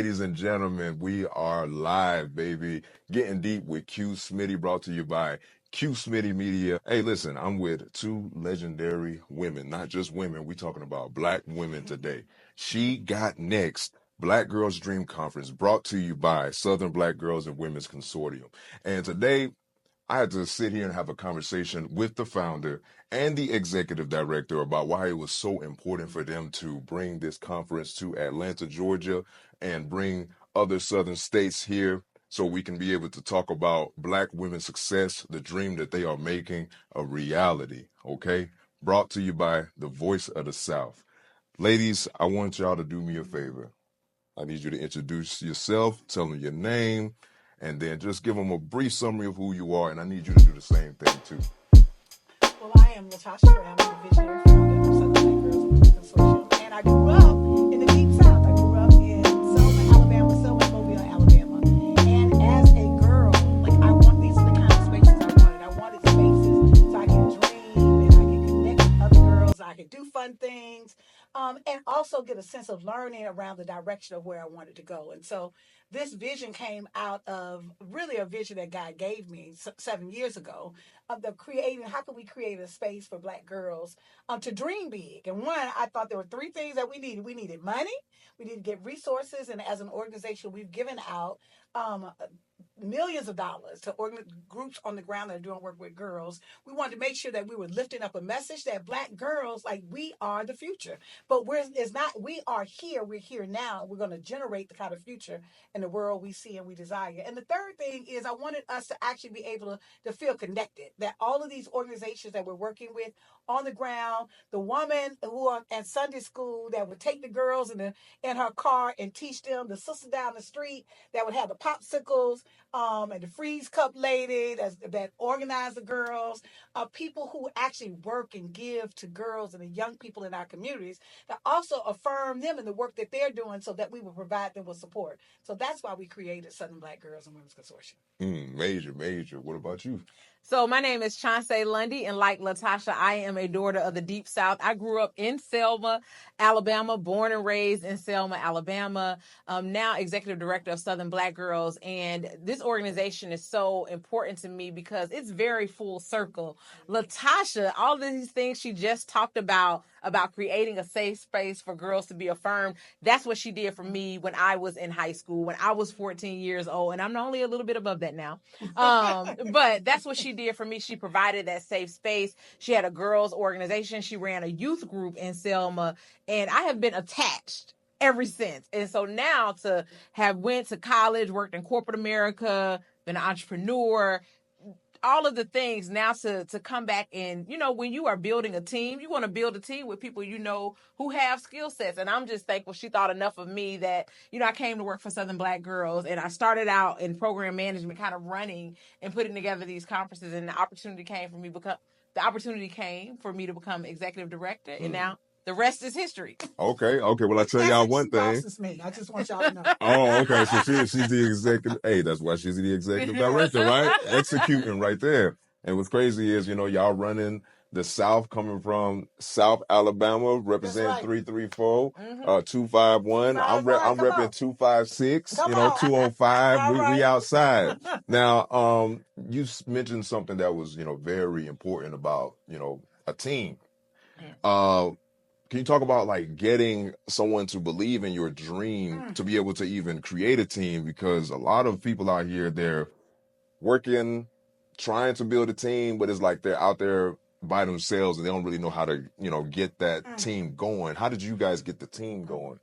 ladies and gentlemen, we are live, baby. Getting deep with Q Smitty, brought to you by Q Smitty Media. Hey, listen, I'm with two legendary women, not just women. We talking about black women today. She Got Next, Black Girls Dream Conference, brought to you by Southern Black Girls and Women's Consortium. And today, I had to sit here and have a conversation with the founder and the executive director about why it was so important for them to bring this conference to Atlanta, Georgia, and bring other southern states here so we can be able to talk about black women's success, the dream that they are making a reality, okay? Brought to you by the Voice of the South. Ladies, I want y'all to do me a favor. I need you to introduce yourself, tell them your name, and then just give them a brief summary of who you are, and I need you to do the same thing too. Well, I am LaTosha Brown, I'm the visionary founder of Southern Black Girls and Women's Consortium, and I grew up in the Deep South. I grew up in Selma, Alabama, Selma, Mobile, Alabama, and as a girl, these are the kind of spaces I wanted. I wanted spaces so I can dream and I can connect with other girls, I can do fun things, and also get a sense of learning around the direction of where I wanted to go. And so this vision came out of really a vision that God gave me 7 years ago of the creating. How can we create a space for Black girls to dream big? And one, I thought there were three things that we needed. We needed money, we needed to get resources, and as an organization, we've given out millions of dollars to groups on the ground that are doing work with girls. We wanted to make sure that we were lifting up a message that Black girls, like, we are the future. But we are here, we're here now. We're going to generate the kind of future in the world we see and we desire. And the third thing is I wanted us to actually be able to feel connected, that all of these organizations that we're working with on the ground, the woman who are at Sunday school that would take the girls in her car and teach them, the sister down the street that would have the popsicles, and the freeze cup lady that organize the girls, people who actually work and give to girls and the young people in our communities, that also affirm them in the work that they're doing so that we will provide them with support. So that's why we created Southern Black Girls and Women's Consortium. Major. What about you? So my name is Chanceè Lundy, and like LaTosha, I am a daughter of the Deep South. I grew up in Selma, Alabama, born and raised in Selma, Alabama. Now executive director of Southern Black Girls, and this organization is so important to me because it's very full circle. LaTosha, all of these things she just talked about creating a safe space for girls to be affirmed, that's what she did for me when I was in high school, when I was 14 years old, and I'm only a little bit above that now. But that's what she did for me. She provided that safe space. She had a girls organization. She ran a youth group in Selma, and I have been attached ever since. And so now to have went to college, worked in corporate America, been an entrepreneur, all of the things now to come back and, when you are building a team, you want to build a team with people, who have skill sets. And I'm just thankful she thought enough of me that, I came to work for Southern Black Girls, and I started out in program management, kind of running and putting together these conferences. And the opportunity came for me to become executive director. And now the rest is history. Okay. Well, I tell y'all one thing. Me. I just want y'all to know. Oh, okay. So she's the executive. Hey, that's why she's the executive director, right? Executing right there. And what's crazy is, y'all running the South, coming from South Alabama, represent right. 334, 251. I'm repping 256, 205. We outside. Now, you mentioned something that was, very important about, a team. Can you talk about getting someone to believe in your dream to be able to even create a team? Because a lot of people out here, they're working, trying to build a team, but it's like they're out there by themselves and they don't really know how to, get that team going. How did you guys get the team going?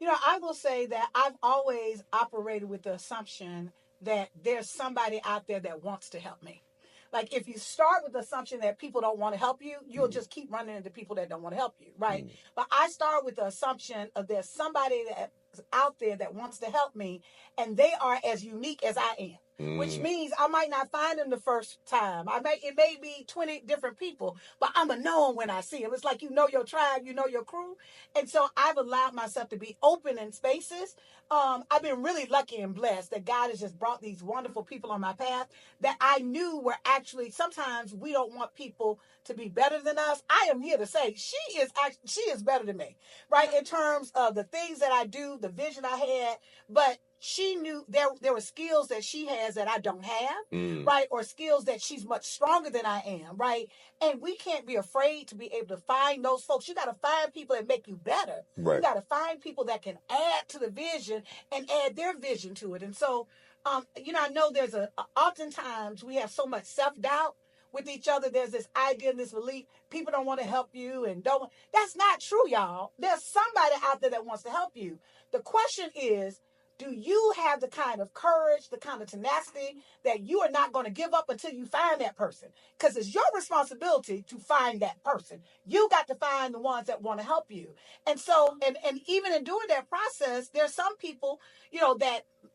I will say that I've always operated with the assumption that there's somebody out there that wants to help me. Like, if you start with the assumption that people don't want to help you, you'll just keep running into people that don't want to help you, right? But I start with the assumption of there's somebody that's out there that wants to help me, and they are as unique as I am. which means I might not find them the first time. It may be 20 different people, but I'm going to know them when I see them. It's like you know your tribe, you know your crew. And so I've allowed myself to be open in spaces. I've been really lucky and blessed that God has just brought these wonderful people on my path that I knew were actually, sometimes we don't want people to be better than us. I am here to say she is better than me, right? In terms of the things that I do, the vision I had, but she knew there were skills that she has that I don't have, right? Or skills that she's much stronger than I am, right? And we can't be afraid to be able to find those folks. You got to find people that make you better. Right. You got to find people that can add to the vision and add their vision to it. And so, I know there's oftentimes we have so much self-doubt with each other. There's this idea and this belief people don't want to help you and that's not true, y'all. There's somebody out there that wants to help you. The question is, do you have the kind of courage, the kind of tenacity that you are not going to give up until you find that person? Because it's your responsibility to find that person. You got to find the ones that want to help you. And so, and even in doing that process, there's some people,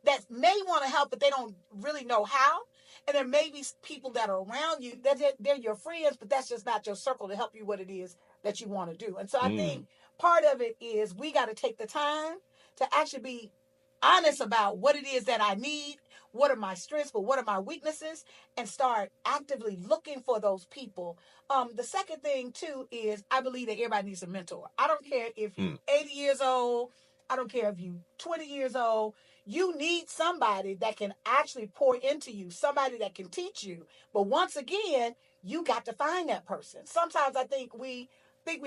that may want to help, but they don't really know how. And there may be people that are around you that they're your friends, but that's just not your circle to help you what it is that you want to do. And so I think part of it is we got to take the time to actually be honest about what it is that I need, what are my strengths, but what are my weaknesses, and start actively looking for those people. The second thing, too, is I believe that everybody needs a mentor. I don't care if you're 80 years old. I don't care if you're 20 years old. You need somebody that can actually pour into you, somebody that can teach you. But once again, you got to find that person. Sometimes I think we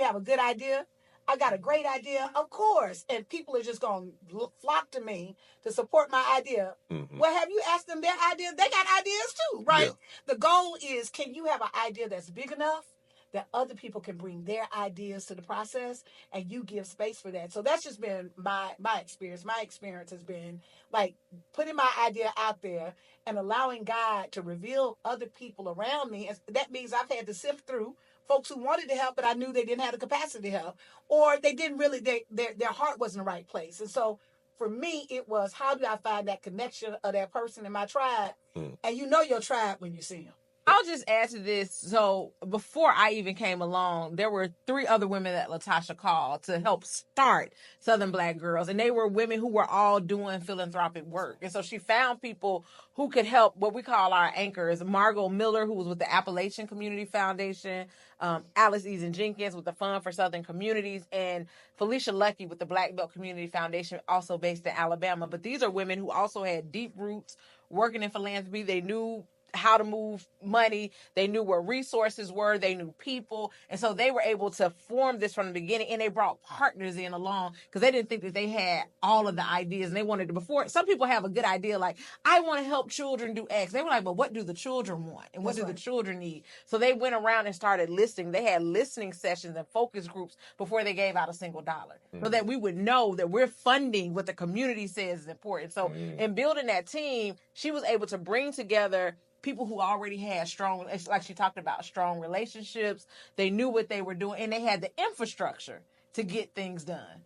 have a good idea. I got a great idea, of course, and people are just going to flock to me to support my idea. Well, have you asked them their idea? They got ideas too, right? Yeah. The goal is, can you have an idea that's big enough that other people can bring their ideas to the process and you give space for that? So that's just been my experience. My experience has been like putting my idea out there and allowing God to reveal other people around me. And that means I've had to sift through folks who wanted to help, but I knew they didn't have the capacity to help, or they didn't really, their heart wasn't in the right place. And so for me, it was, how do I find that connection of that person in my tribe? And you know your tribe when you see them. I'll just add to this. So before I even came along, there were 3 other women that LaTosha called to help start Southern Black Girls. And they were women who were all doing philanthropic work. And so she found people who could help, what we call our anchors. Margot Miller, who was with the Appalachian Community Foundation, Alice Eason Jenkins with the Fund for Southern Communities, and Felicia Lucky with the Black Belt Community Foundation, also based in Alabama. But these are women who also had deep roots working in philanthropy. They knew how to move money. They knew where resources were. They knew people. And so they were able to form this from the beginning, and they brought partners in along because they didn't think that they had all of the ideas, and they wanted to, before, some people have a good idea, like, I want to help children do X. They were like, but what do the children want? And what do the children need? So they went around and started listening. They had listening sessions and focus groups before they gave out a single dollar, so that we would know that we're funding what the community says is important. So in building that team, she was able to bring together people who already had strong, like she talked about, strong relationships. They knew what they were doing, and they had the infrastructure to get things done.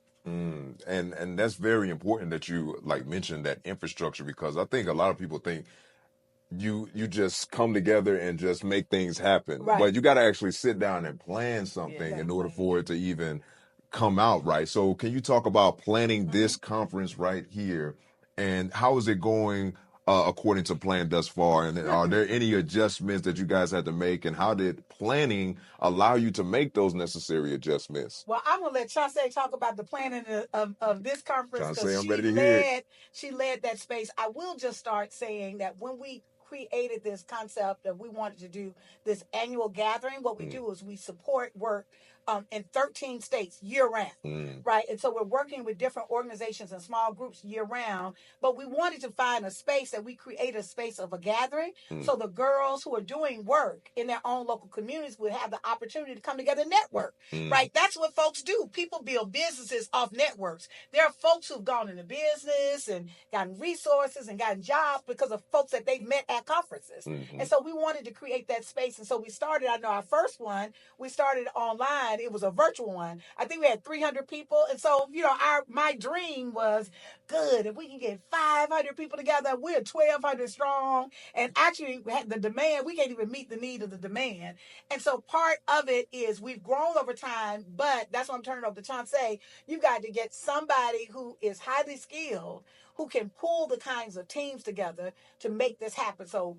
And that's very important that you mentioned that infrastructure, because I think a lot of people think you just come together and just make things happen. Right. But you got to actually sit down and plan something in order for it to even come out right. So can you talk about planning this conference right here, and how is it going according to plan thus far? And are there any adjustments that you guys had to make, and how did planning allow you to make those necessary adjustments? Well, I'm going to let Chanceè talk about the planning of this conference, because she led that space. I will just start saying that when we created this concept that we wanted to do this annual gathering, what we do is we support work in 13 states year-round, right? And so we're working with different organizations and small groups year-round, but we wanted to find a space that we create a space of a gathering, so the girls who are doing work in their own local communities would have the opportunity to come together and network, right? That's what folks do. People build businesses off networks. There are folks who've gone into business and gotten resources and gotten jobs because of folks that they've met at conferences. And so we wanted to create that space. And so we started, I know our first one, we started online one, it was a virtual one. I think we had 300 people. And so, my dream was good. If we can get 500 people together, we're 1,200 strong. And actually, we had the demand, we can't even meet the need of the demand. And so part of it is we've grown over time, but that's what I'm turning over to Chanceè. You've got to get somebody who is highly skilled, who can pull the kinds of teams together to make this happen. So,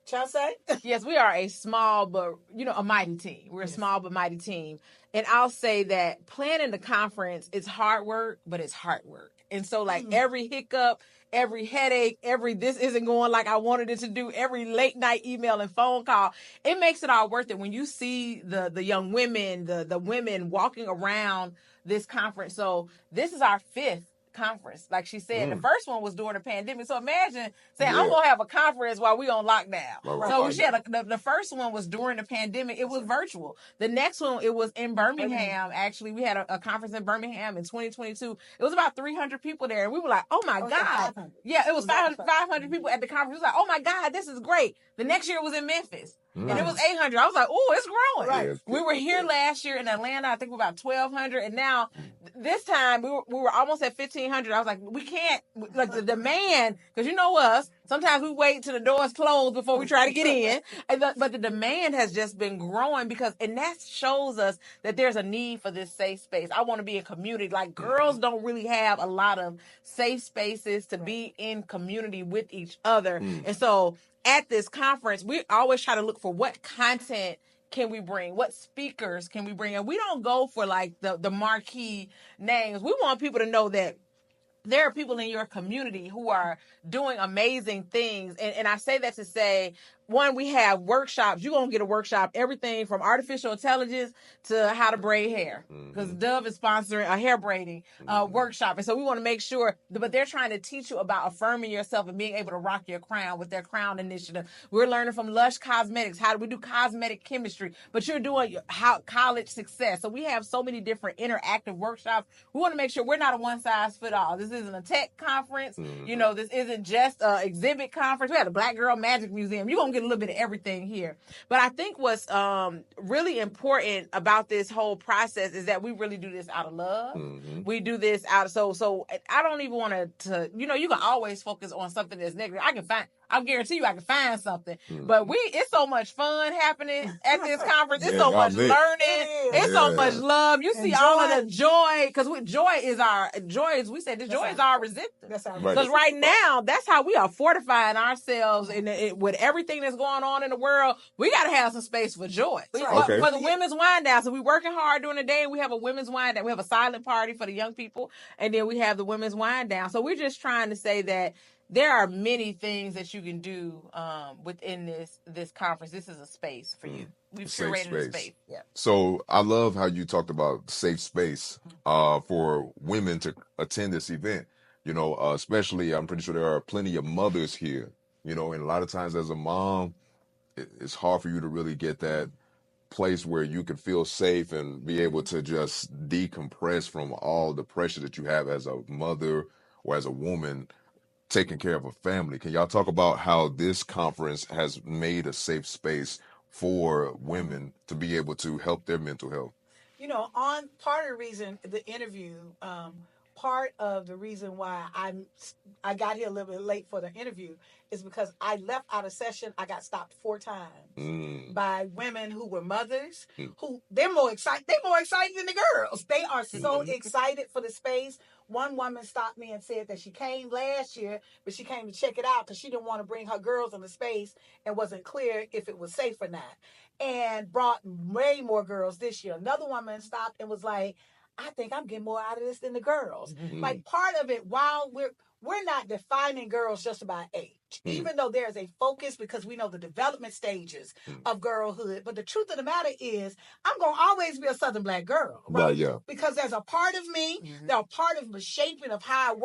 Chanceè? Yes, we are a small but a mighty team. We're a small but mighty team. And I'll say that planning the conference is hard work, but it's hard work. And so every hiccup, every headache, every this isn't going like I wanted it to do, every late night email and phone call, it makes it all worth it when you see the young women, the women walking around this conference. So this is our 5th conference. Like she said, the first one was during the pandemic. So imagine saying, I'm going to have a conference while we on lockdown. Right. So she had the first one was during the pandemic. It was virtual. The next one, it was in Birmingham. Actually, we had a conference in Birmingham in 2022. It was about 300 people there. And we were like, oh my God. Yeah, it was 500 people at the conference. We was like, oh my God, this is great. The next year was in Memphis. And it was 800. I was like, oh, it's growing. Right. We were here last year in Atlanta. I think we were about 1,200. And now this time we were almost at 1,500. I was like, we can't, like the demand, because you know us, sometimes we wait till the doors close before we try to get in. But the demand has just been growing and that shows us that there's a need for this safe space. I want to be in community. Like girls don't really have a lot of safe spaces to be in community with each other. And so at this conference, we always try to look for what content can we bring? What speakers can we bring? And we don't go for like the marquee names. We want people to know that there are people in your community who are doing amazing things. And I say that to say, one, we have workshops. You're going to get a workshop, everything from artificial intelligence to how to braid hair. Because Dove is sponsoring a hair braiding workshop. And so we want to make sure, but they're trying to teach you about affirming yourself and being able to rock your crown with their crown initiative. We're learning from Lush Cosmetics. How do we do cosmetic chemistry? But you're doing college success. So we have so many different interactive workshops. We want to make sure we're not a one size fit all. This isn't a tech conference. This isn't just an exhibit conference. We had a Black Girl Magic Museum. You're going to get a little bit of everything here. But I think what's really important about this whole process is that we really do this out of love. We do this out of, so I don't even want to, you can always focus on something that's negative. I guarantee you I can find something. But it's so much fun happening at this conference. It's so much learning. It's so much love. You see all of the joy, because joy is our resistance. Because right now, that's how we are fortifying ourselves with everything that's going on in the world. We got to have some space for joy. For the women's wind down. So we're working hard during the day, and we have a women's wind down. We have a silent party for the young people, and then we have the women's wind down. So we're just trying to say that there are many things that you can do within this conference. This is a space for you. We've curated a space. Yeah. So I love how you talked about safe space for women to attend this event. Especially, I'm pretty sure there are plenty of mothers here. And a lot of times as a mom, it's hard for you to really get that place where you can feel safe and be able to just decompress from all the pressure that you have as a mother or as a woman taking care of a family. Can y'all talk about how this conference has made a safe space for women to be able to help their mental health? On part of the reason, the interview, part of the reason why I got here a little bit late for the interview is because I left out of session. I got stopped 4 times by women who were mothers, who they're more excited than the girls. They are so excited for the space. One woman stopped me and said that she came last year, but she came to check it out because she didn't want to bring her girls in the space and wasn't clear if it was safe or not, and brought way more girls this year. Another woman stopped and was like, I think I'm getting more out of this than the girls. Like part of it, while we're not defining girls just by age, even though there's a focus because we know the development stages of girlhood. But the truth of the matter is, I'm going to always be a Southern Black girl, right? Yeah. Because there's a part of me, there's a part of the shaping of how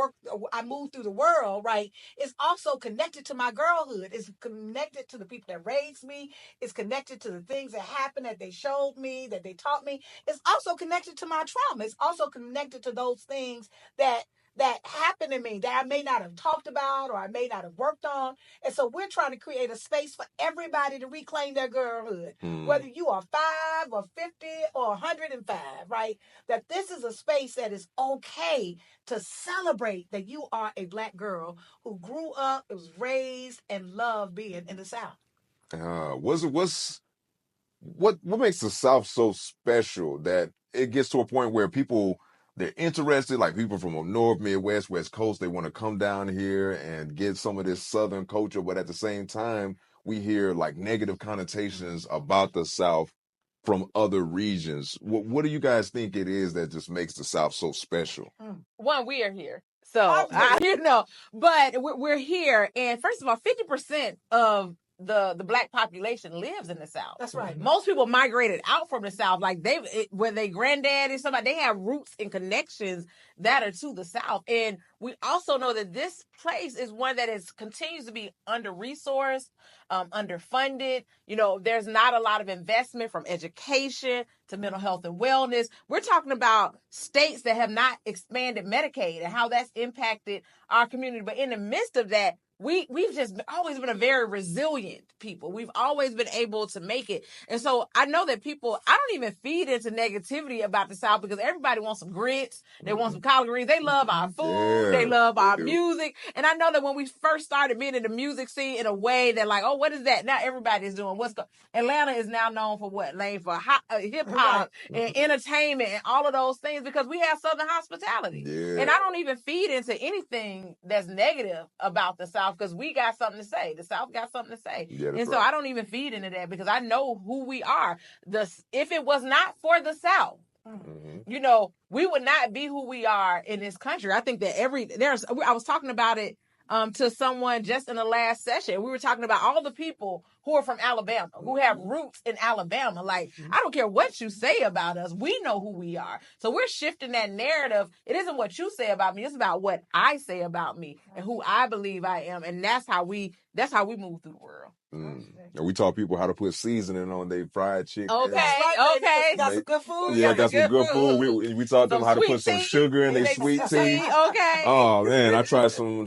I move through the world, right? It's also connected to my girlhood. It's connected to the people that raised me. It's connected to the things that happened that they showed me, that they taught me. It's also connected to my trauma. It's also connected to those things that that happen to me that I may not have talked about or I may not have worked on. And so we're trying to create a space for everybody to reclaim their girlhood, whether you are 5 or 50 or 105, right? That this is a space that is okay to celebrate that you are a Black girl who grew up, was raised, and loved being in the South. What makes the South so special that it gets to a point where they're interested, like people from the North, Midwest, West Coast, they want to come down here and get some of this Southern culture, but at the same time, we hear like negative connotations about the South from other regions. What do you guys think it is that just makes the South so special? One, we are here. So, but we're here. And first of all, 50% of the Black population lives in the South. That's right. Most people migrated out from the South. Like when they granddad and somebody, they have roots and connections that are to the South. And we also know that this place is one that continues to be under-resourced, underfunded. There's not a lot of investment from education to mental health and wellness. We're talking about states that have not expanded Medicaid and how that's impacted our community. But in the midst of that, we've just always been a very resilient people. We've always been able to make it. And so I know that I don't even feed into negativity about the South because everybody wants some grits. They want some collard greens. They love our food. Yeah, they love our music. And I know that when we first started being in the music scene in a way that like, oh, what is that? Now everybody's doing Atlanta is now known for what? Lane for hip hop and entertainment and all of those things because we have Southern hospitality. Yeah. And I don't even feed into anything that's negative about the South because we got something to say. The South got something to say. Yeah, and so I don't even feed into that because I know who we are. If it was not for the South, we would not be who we are in this country. I think that I was talking about it to someone just in the last session. We were talking about all the people who are from Alabama, who have roots in Alabama. Like, I don't care what you say about us. We know who we are. So we're shifting that narrative. It isn't what you say about me. It's about what I say about me and who I believe I am. And that's how we move through the world. And we taught people how to put seasoning on their fried chicken. Okay. Got some good food. Yeah, got some good food. We taught them how to put some sugar in their sweet tea. Okay. Oh man, I tried some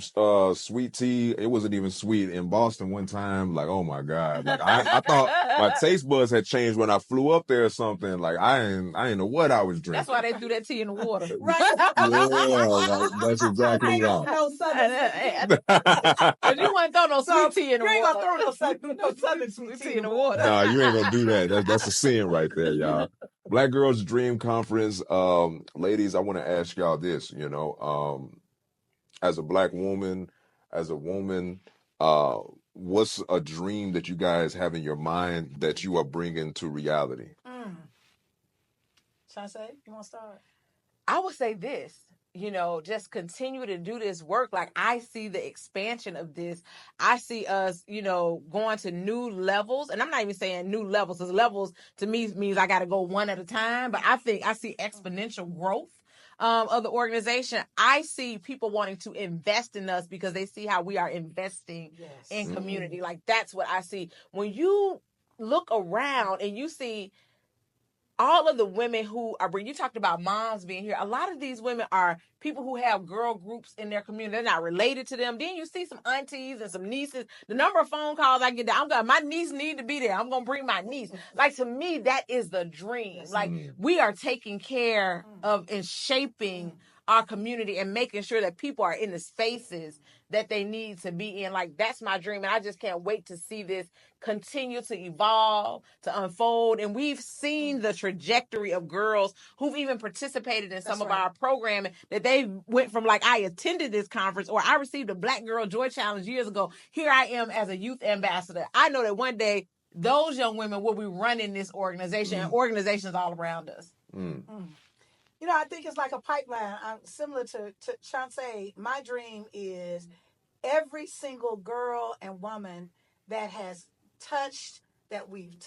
sweet tea. It wasn't even sweet in Boston one time. Like, oh my God. Like I thought my taste buds had changed when I flew up there or something. Like I didn't know what I was drinking. That's why they threw that tea in the water. Right. Yeah, that's exactly right. No Southern. But you wouldn't throw no sweet tea in the water. You ain't gonna throw no Southern sweet tea in the water. Nah, you ain't gonna do that. That's a sin right there, y'all. Black Girls Dream Conference. Ladies, I want to ask y'all this, as a Black woman, what's a dream that you guys have in your mind that you are bringing to reality? Chanceè, you want to start? I would say this, just continue to do this work. Like I see the expansion of this. I see us, going to new levels. And I'm not even saying new levels, because levels to me means I got to go one at a time. But I think I see exponential growth of the organization. I see people wanting to invest in us because they see how we are investing in community. Like that's what I see. When you look around and you see all of the women you talked about moms being here. A lot of these women are people who have girl groups in their community. They're not related to them. Then you see some aunties and some nieces. The number of phone calls I get, my niece need to be there. I'm going to bring my niece. Like to me, that is the dream. Like we are taking care of and shaping our community and making sure that people are in the spaces that they need to be in. Like that's my dream. And I just can't wait to see this continue to evolve, to unfold. And we've seen the trajectory of girls who've even participated in some of our programming, that they went from like, I attended this conference or I received a Black Girl Joy Challenge years ago. Here I am as a youth ambassador. I know that one day those young women will be running this organization and organizations all around us. I think it's like a pipeline. Similar to Chanceè, my dream is every single girl and woman that has touched, that we've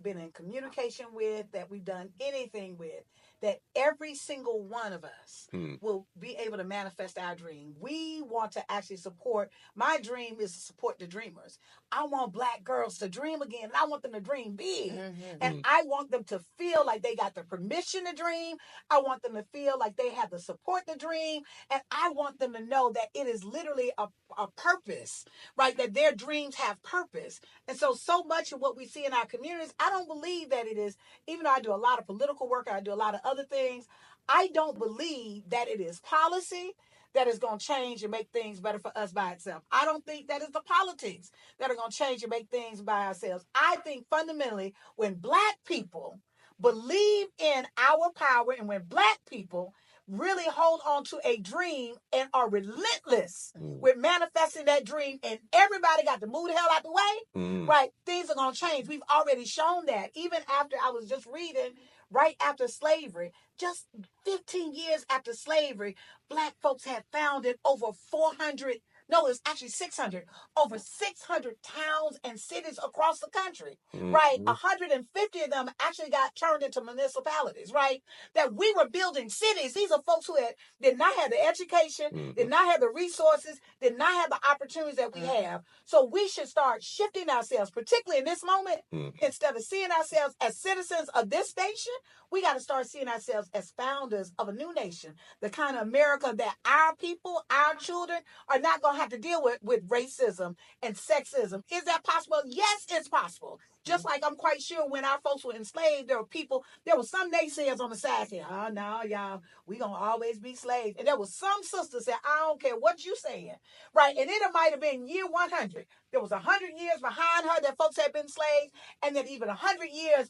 been in communication with, that we've done anything with, that every single one of us will be able to manifest our dream. We want to actually support. My dream is to support the dreamers. I want Black girls to dream again, and I want them to dream big. And I want them to feel like they got the permission to dream. I want them to feel like they have the support to dream. And I want them to know that it is literally a purpose, right? That their dreams have purpose. And so much of what we see in our communities, I don't believe that it is, even though I do a lot of political work, I do a lot of other things, I don't believe that it is policy that is going to change and make things better for us by itself. I don't think that is the politics that are going to change and make things by ourselves. I think fundamentally when Black people believe in our power and when Black people really hold on to a dream and are relentless with manifesting that dream, and everybody got to move the hell out the way, right? Things are going to change. We've already shown that. Even after, I was just reading, right after slavery, just 15 years after slavery, Black folks had founded over 400, no, it's actually 600, over 600 towns and cities across the country, right? 150 of them actually got turned into municipalities, right? That we were building cities. These are folks who did not have the education, did not have the resources, did not have the opportunities that we have. So we should start shifting ourselves, particularly in this moment. Instead of seeing ourselves as citizens of this station, we got to start seeing ourselves as founders of a new nation, the kind of America that our people, our children are not going to have to deal with racism and sexism. Is that possible? Yes, it's possible. Just like I'm quite sure when our folks were enslaved, there were some naysayers on the side saying, oh, no, y'all, we going to always be slaves. And there was some sisters saying, I don't care what you saying, right? And then it might have been year 100. There was 100 years behind her that folks had been slaves, and then even 100 years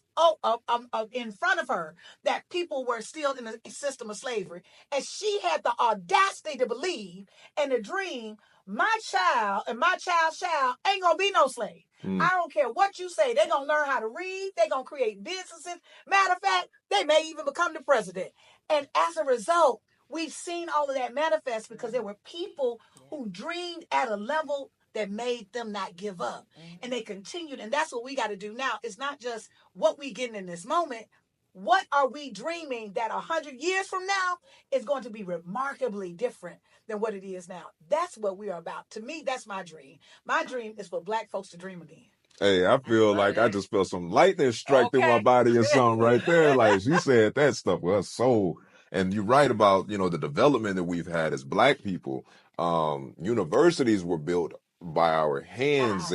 in front of her that people were still in the system of slavery. And she had the audacity to believe and to dream, my child and my child's child ain't going to be no slave. I don't care what you say. They're going to learn how to read. They're going to create businesses. Matter of fact, they may even become the president. And as a result, we've seen all of that manifest because there were people who dreamed at a level that made them not give up. And they continued. And that's what we got to do now. It's not just what we getting in this moment. What are we dreaming that 100 years from now is going to be remarkably different than what it is now? That's what we are about. To me, that's my dream. My dream is for Black folks to dream again. Hey, I feel like I just felt some lightning strike through my body or something right there. Like she said that stuff with her soul. And you're right about, the development that we've had as Black people. Universities were built by our hands.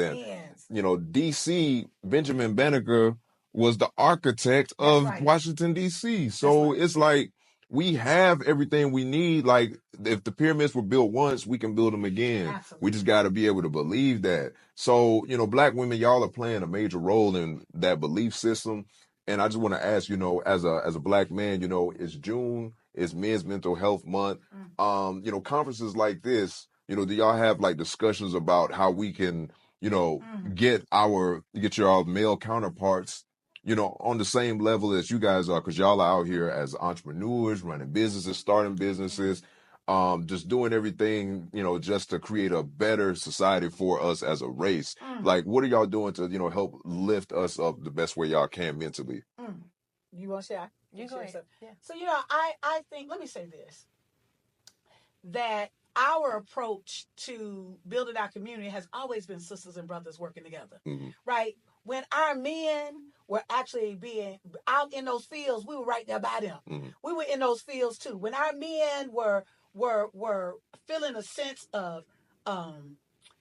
DC, Benjamin Banneker was the architect of Washington, D.C. So it's like we have everything we need. Like if the pyramids were built once, we can build them again. Absolutely. We just got to be able to believe that. So, Black women, y'all are playing a major role in that belief system. And I just want to ask, as a Black man, it's June, it's Men's Mental Health Month. Conferences like this, do y'all have like discussions about how we can, get your male counterparts, on the same level as you guys are, because y'all are out here as entrepreneurs, running businesses, starting businesses, just doing everything, just to create a better society for us as a race. Like, what are y'all doing to, help lift us up the best way y'all can mentally? You want to share? You go ahead. Yeah. So, I think, let me say this, that our approach to building our community has always been sisters and brothers working together, right? When our men were actually being out in those fields, we were right there by them. We were in those fields too. When our men were feeling a sense of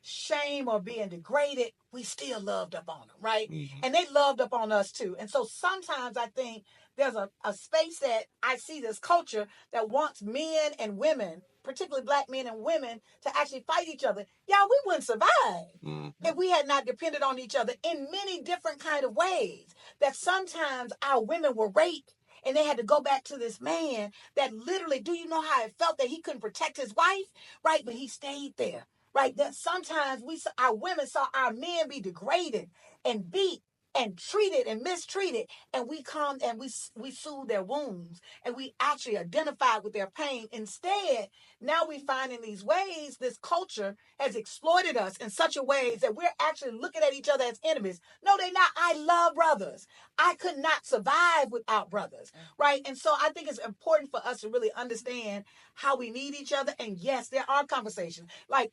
shame or being degraded, we still loved up on them, right? And they loved up on us too. And so sometimes I think there's a space that I see this culture that wants men and women, particularly Black men and women, to actually fight each other. Y'all, we wouldn't survive if we had not depended on each other in many different kind of ways. That sometimes our women were raped and they had to go back to this man that literally, do you know how it felt that he couldn't protect his wife? Right, but he stayed there. Right, that sometimes our women saw our men be degraded and beat and treated and mistreated, and we come and we soothe their wounds, and we actually identify with their pain. Instead, now we find in these ways this culture has exploited us in such a way that we're actually looking at each other as enemies. No, they're not. I love brothers. I could not survive without brothers, right? And so I think it's important for us to really understand how we need each other. And yes, there are conversations. Like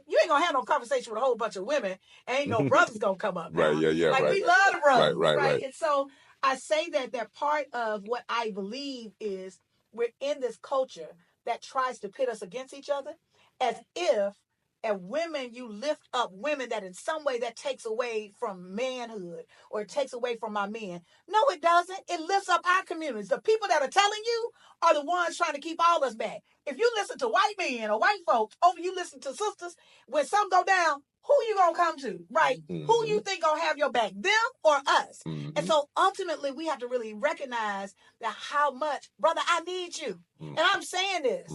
you ain't gonna have no conversation with a whole bunch of women. Ain't no brothers gonna come up now. Right, yeah, like right. We love the brothers, Right. And so I say that part of what I believe is we're in this culture that tries to pit us against each other, as if and women, you lift up women that in some way that takes away from manhood or it takes away from our men. No, it doesn't. It lifts up our communities. The people that are telling you are the ones trying to keep all us back. If you listen to white men or white folks, over you listen to sisters, when some go down, who you gonna come to, right? Mm-hmm. Who you think gonna have your back, them or us? Mm-hmm. And so ultimately, we have to really recognize that how much, brother, I need you. Mm-hmm. And I'm saying this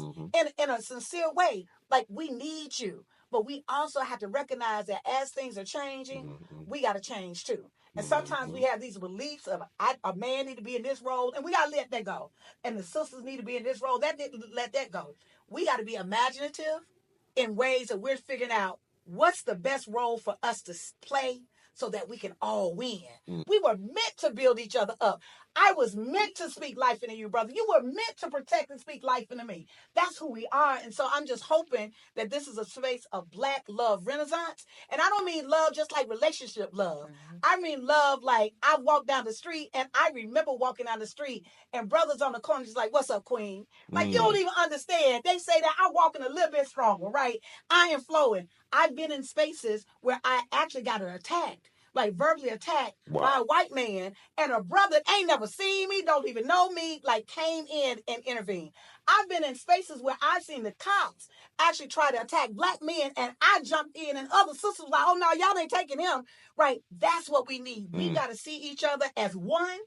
in a sincere way, like we need you. But we also have to recognize that as things are changing, we got to change too. And sometimes we have these beliefs of a man need to be in this role, and we got to let that go. And the sisters need to be in this role. That didn't let that go. We got to be imaginative in ways that we're figuring out what's the best role for us to play so that we can all win. We were meant to build each other up. I was meant to speak life into you, brother. You were meant to protect and speak life into me. That's who we are. And so I'm just hoping that this is a space of Black love renaissance. And I don't mean love just like relationship love. I mean love like I walk down the street, and I remember walking down the street and brothers on the corner just like, what's up, queen? Like, you don't even understand. They say that I'm walking a little bit stronger, right? I am flowing. I've been in spaces where I actually got attacked, like verbally attacked by a white man, and a brother ain't never seen me, don't even know me, like came in and intervened. I've been in spaces where I've seen the cops actually try to attack Black men, and I jumped in, and other sisters were like, oh no, y'all ain't taking him, right? That's what we need. We got to see each other as one,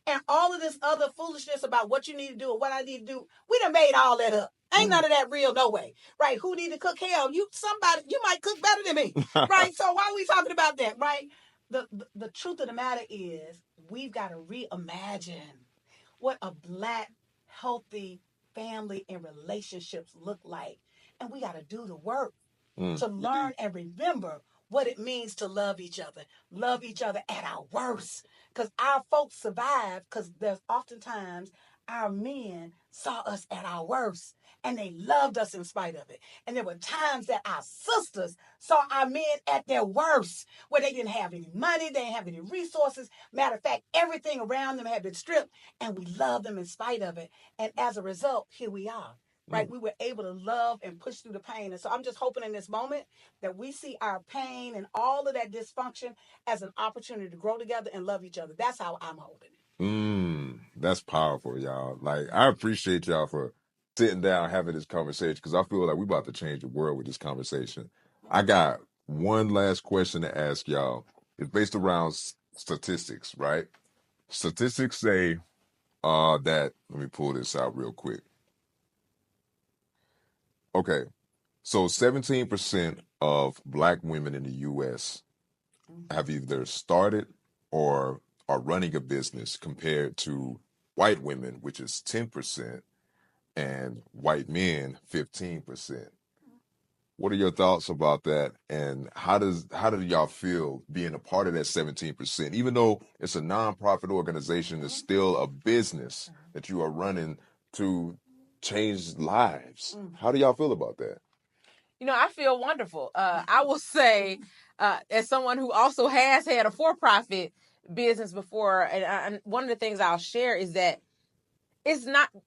and all of this other foolishness about what you need to do or what I need to do, we done made all that up. Ain't none of that real, no way, right? Who need to cook? Hell, you might cook better than me, right? So why are we talking about that, right? The truth of the matter is we've got to reimagine what a Black healthy family and relationships look like, and we got to do the work to learn and remember what it means to love each other at our worst, because our folks survive because there's oftentimes our men saw us at our worst, and they loved us in spite of it. And there were times that our sisters saw our men at their worst, where they didn't have any money, they didn't have any resources. Matter of fact, everything around them had been stripped, and we loved them in spite of it. And as a result, here we are. Right? We were able to love and push through the pain. And so I'm just hoping in this moment that we see our pain and all of that dysfunction as an opportunity to grow together and love each other. That's how I'm holding it. That's powerful, y'all. Like, I appreciate y'all for sitting down, having this conversation, because I feel like we're about to change the world with this conversation. I got one last question to ask y'all. It's based around statistics, right? Statistics say that, let me pull this out real quick. Okay, so 17% of Black women in the U.S. have either started or are running a business, compared to white women, which is 10%, and white men 15%. What are your thoughts about that? And how do y'all feel being a part of that 17%? Even though it's a nonprofit organization, it's still a business that you are running to change lives. How do y'all feel about that? You know, I feel wonderful. I will say, as someone who also has had a for-profit business before, and one of the things I'll share is that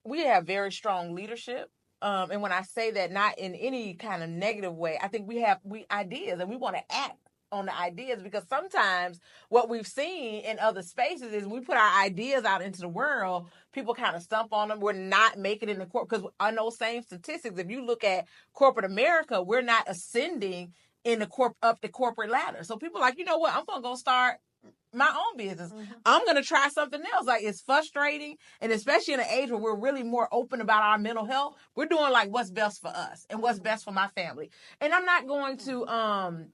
we have very strong leadership. And when I say that, not in any kind of negative way, I think we have ideas, and we want to act on the ideas, because sometimes what we've seen in other spaces is we put our ideas out into the world, people kind of stump on them. We're not making it in the corporate, because on those same statistics, if you look at corporate America, we're not ascending in up the corporate ladder. So people are like, you know what, I'm going to go start my own business. I'm going to try something else. Like, it's frustrating. And especially in an age where we're really more open about our mental health, we're doing like what's best for us and what's best for my family. And I'm not going to,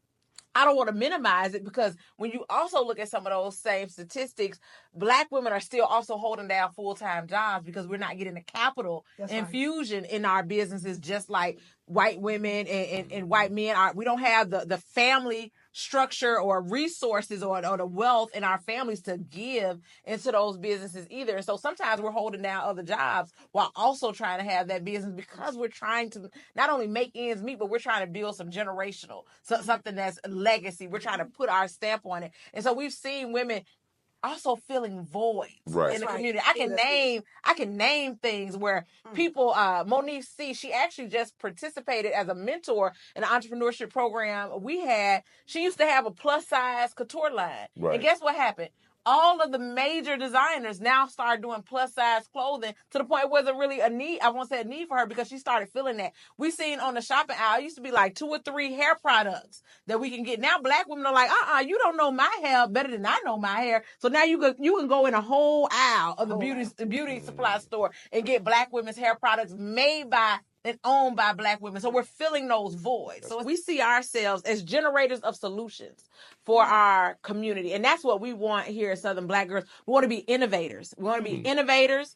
I don't want to minimize it, because when you also look at some of those same statistics, Black women are still also holding down full-time jobs because we're not getting the capital infusion in our businesses, just like white women and white men are. We don't have the family structure or resources or the wealth in our families to give into those businesses either. And so sometimes we're holding down other jobs while also trying to have that business, because we're trying to not only make ends meet, but we're trying to build some generational, something that's legacy. We're trying to put our stamp on it. And so we've seen women also filling voids in the community. I can name things where people, Monique C, she actually just participated as a mentor in the entrepreneurship program we had. She used to have a plus size couture line. Right. And guess what happened? All of the major designers now started doing plus size clothing, to the point it wasn't really a need. I won't say a need for her, because she started feeling that. We seen on the shopping aisle, it used to be like 2 or 3 hair products that we can get. Now Black women are like, you don't know my hair better than I know my hair. So now you can go in a whole aisle of the beauty supply store and get Black women's hair products made by and owned by Black women. So we're filling those voids. So we see ourselves as generators of solutions for our community. And that's what we want here at Southern Black Girls. We want to be innovators. We want to be innovators.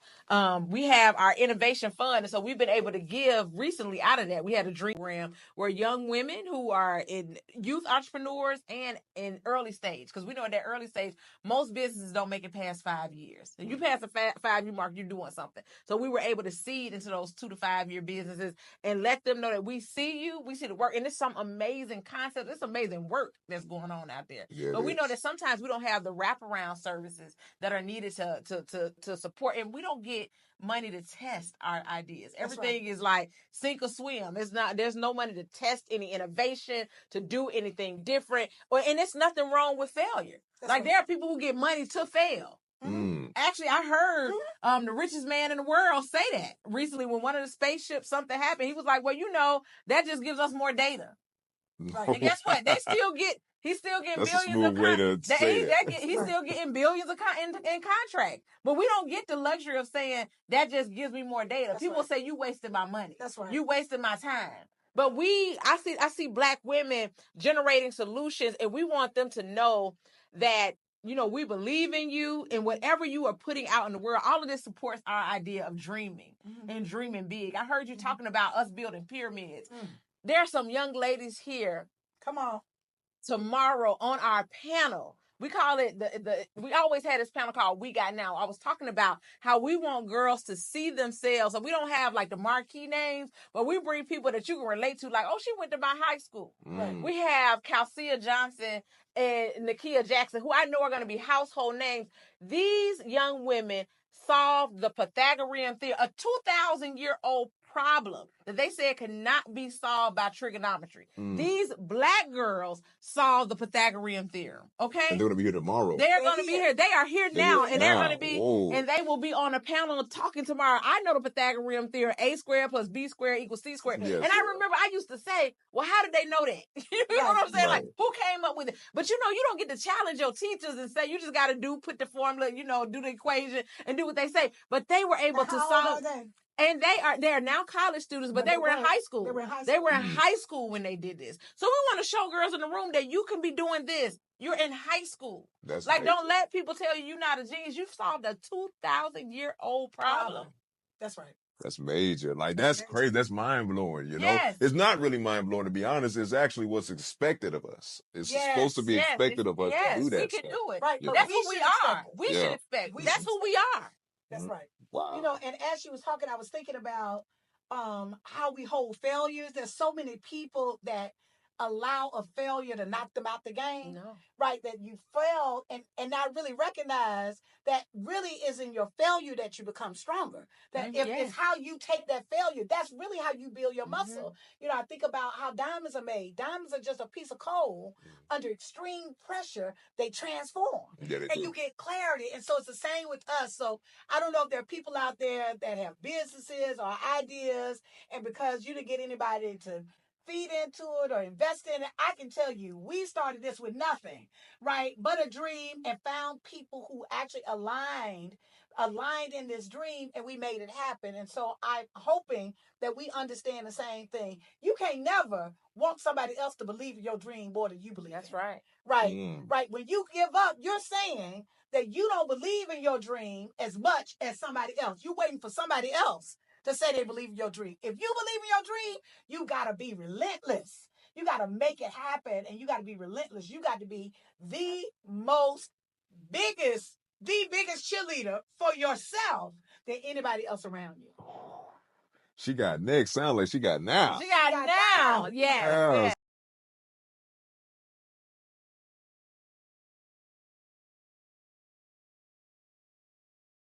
We have our innovation fund. And so we've been able to give recently out of that. We had a dream program where young women who are in youth entrepreneurs and in early stage, because we know at that early stage, most businesses don't make it past 5 years. If you pass the 5-year mark, you're doing something. So we were able to seed into those 2 to 5 year businesses and let them know that we see you, we see the work, and it's some amazing concept. It's amazing work that's going on out there. Yeah, but we know that sometimes we don't have the wraparound services that are needed to support, and we don't get money to test our ideas. Everything is like sink or swim. There's no money to test any innovation, to do anything different, and it's nothing wrong with failure. There are people who get money to fail. Actually, I heard the richest man in the world say that recently when one of the spaceships, something happened. He was like, well, that just gives us more data. Right. And guess what? He's still getting That's billions a smooth way to say that. He's still getting billions in contract. But we don't get the luxury of saying that just gives me more data. That's People say you wasted my money. That's right. You wasted my time. But I see Black women generating solutions, and we want them to know that we believe in you, and whatever you are putting out in the world, all of this supports our idea of dreaming and dreaming big. I heard you talking about us building pyramids. There are some young ladies here. Come on. Tomorrow on our panel. We call it we always had this panel called We Got Now. I was talking about how we want girls to see themselves. So we don't have like the marquee names, but we bring people that you can relate to, like, oh, she went to my high school. Right. We have Calcia Johnson and Nakia Jackson, who I know are going to be household names. These young women solved the Pythagorean theorem, a 2,000-year-old problem that they said could not be solved by trigonometry. These Black girls solved the Pythagorean theorem. Okay, and they're going to be here tomorrow. They're going to be here. They are here now, and they're going to be, and they will be on a panel talking tomorrow. I know the Pythagorean theorem: a squared plus b squared equals c squared. Yes. And I remember I used to say, "Well, how did they know that?" You know what I'm saying? Right. Like, who came up with it? But you don't get to challenge your teachers and say you just got to put the formula, do the equation and do what they say. But they were able to solve. And they are now college students, but they were in high school. They were in high school when they did this. So we want to show girls in the room that you can be doing this. You're in high school. That's like, don't let people tell you you're not a genius. You've solved a 2,000-year-old problem. That's right. That's major. Like, that's crazy. That's mind-blowing, Yes. It's not really mind-blowing, to be honest. It's actually what's expected of us. It's supposed to be expected of us to do that. We can do it. Right. But that's who we are. We should expect. That's who we are. That's right. Wow. And as she was talking, I was thinking about how we hold failures. There's so many people that allow a failure to knock them out the game. No. Right? That you failed and not really recognize that really is in your failure that you become stronger. That if it's how you take that failure, that's really how you build your muscle. I think about how diamonds are made. Diamonds are just a piece of coal under extreme pressure. They transform. And you get clarity. And so it's the same with us. So I don't know if there are people out there that have businesses or ideas, and because you didn't get anybody to feed into it or invest in it. I can tell you, we started this with nothing, right? But a dream, and found people who actually aligned in this dream, and we made it happen. And so I'm hoping that we understand the same thing. You can't never want somebody else to believe in your dream more than you believe. That's in. right. Right. Right. When you give up, you're saying that you don't believe in your dream as much as somebody else. You're waiting for somebody else to say they believe in your dream. If you believe in your dream, you got to be relentless. You got to make it happen, and you got to be relentless. You got to be the biggest cheerleader for yourself than anybody else around you. She got next. Sound like she got now. She got now. Yes.